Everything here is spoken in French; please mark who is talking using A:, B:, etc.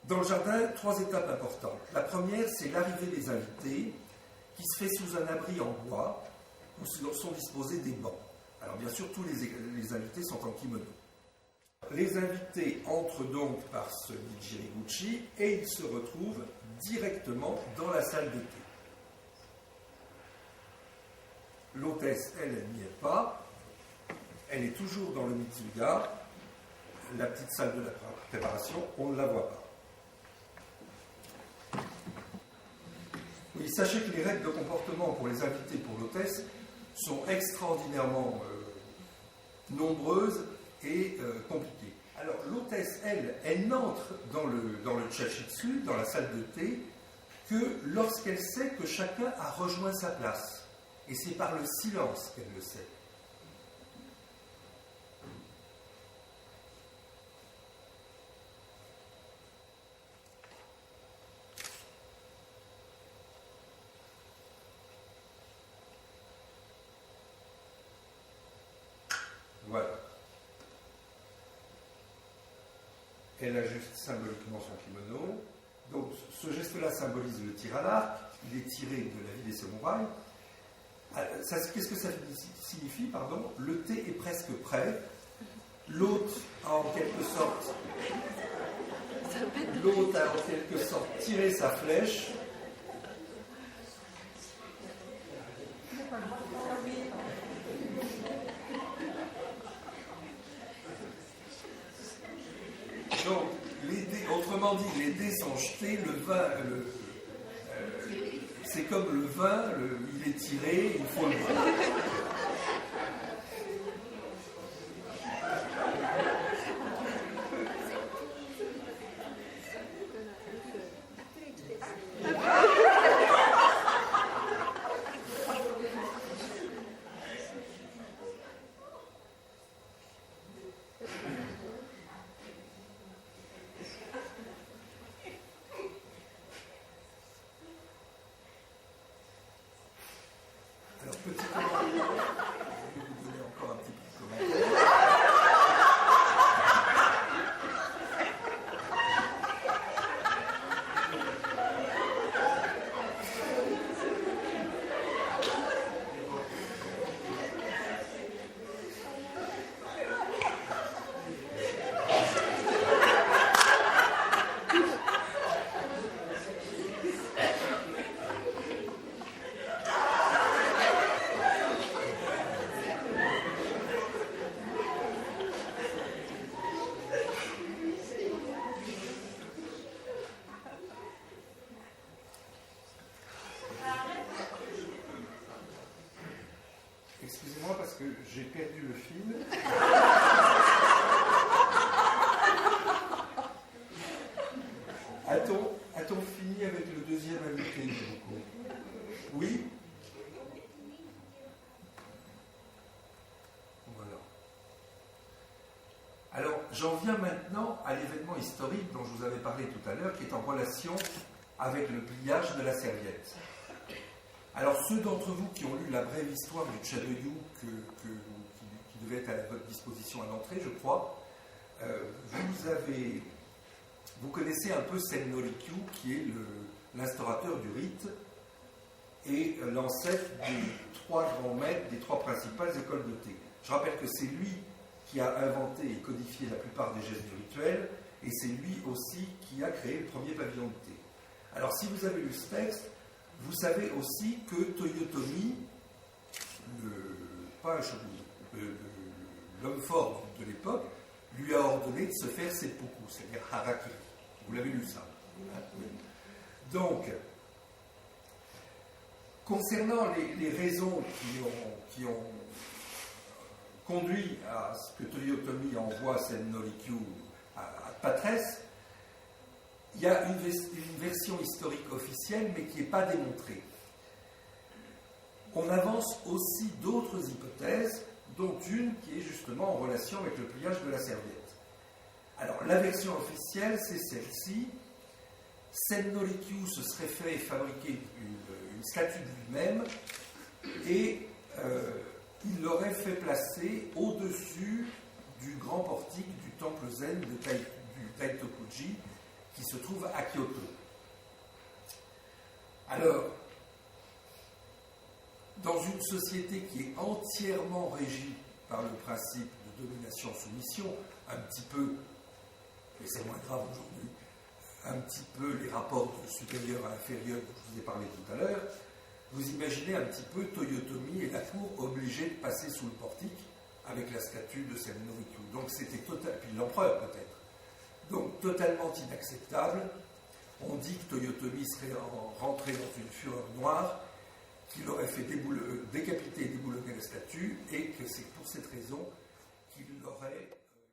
A: Dans le jardin, 3 étapes importantes. La première, c'est l'arrivée des invités, qui se fait sous un abri en bois, où sont disposés des bancs. Alors bien sûr, tous les invités sont en kimono. Les invités entrent donc par ce Nijiriguchi et ils se retrouvent directement dans la salle de thé. L'hôtesse, elle n'y est pas. Elle est toujours dans le Mitsuga, la petite salle de la préparation, on ne la voit pas. Oui, sachez que les règles de comportement pour les invités pour l'hôtesse sont extraordinairement nombreuses et compliquées. Alors l'hôtesse, elle n'entre dans le chashitsu, dans la salle de thé, que lorsqu'elle sait que chacun a rejoint sa place. Et c'est par le silence qu'elle le sait. Voilà. Elle ajuste symboliquement son kimono. Donc ce geste-là symbolise le tir à l'arc. Il est tiré de la vie des samouraïs. Qu'est-ce que ça signifie, pardon ? Le thé est presque prêt. L'hôte a en quelque sorte tiré sa flèche. Donc, autrement dit, les dés sont jetés, le vin, c'est comme le vin, il est tiré, il faut le boire. Excusez-moi parce que j'ai perdu le fil. A-t-on fini avec le deuxième invité du coup ? Oui ? Voilà. Alors, j'en viens maintenant à l'événement historique dont je vous avais parlé tout à l'heure, qui est en relation avec le pliage de la serviette. Alors, ceux d'entre vous qui ont lu la brève histoire du Chadoyu qui devait être à votre disposition à l'entrée, je crois, vous connaissez un peu Senno Rikyu, qui est l'instaurateur du rite et l'ancêtre des 3 grands maîtres, des 3 principales écoles de thé. Je rappelle que c'est lui qui a inventé et codifié la plupart des gestes du rituel, et c'est lui aussi qui a créé le premier pavillon de thé. Alors, si vous avez lu ce texte, vous savez aussi que Toyotomi, l'homme fort de l'époque, lui a ordonné de se faire seppuku, c'est-à-dire harakiri. Vous l'avez lu ça ? Oui. Donc, concernant les raisons qui ont conduit à ce que Toyotomi envoie Senno Rikyu à Patresse, il y a une version historique officielle, mais qui n'est pas démontrée. On avance aussi d'autres hypothèses, dont une qui est justement en relation avec le pliage de la serviette. Alors, la version officielle, c'est celle-ci. Senno Rikyu se serait fait fabriquer une statue de lui-même et il l'aurait fait placer au-dessus du grand portique du temple zen du Taitokuji, qui se trouve à Kyoto. Alors, dans une société qui est entièrement régie par le principe de domination-soumission, un petit peu, et c'est moins grave aujourd'hui, un petit peu les rapports de supérieur à inférieur dont je vous ai parlé tout à l'heure, vous imaginez un petit peu Toyotomi et la cour obligés de passer sous le portique avec la statue de Sen Norikyu. Donc c'était puis l'empereur peut-être. Donc totalement inacceptable. On dit que Toyotomi serait rentré dans une fureur noire, qu'il aurait fait décapiter et déboulonner la statue, et que c'est pour cette raison qu'il l'aurait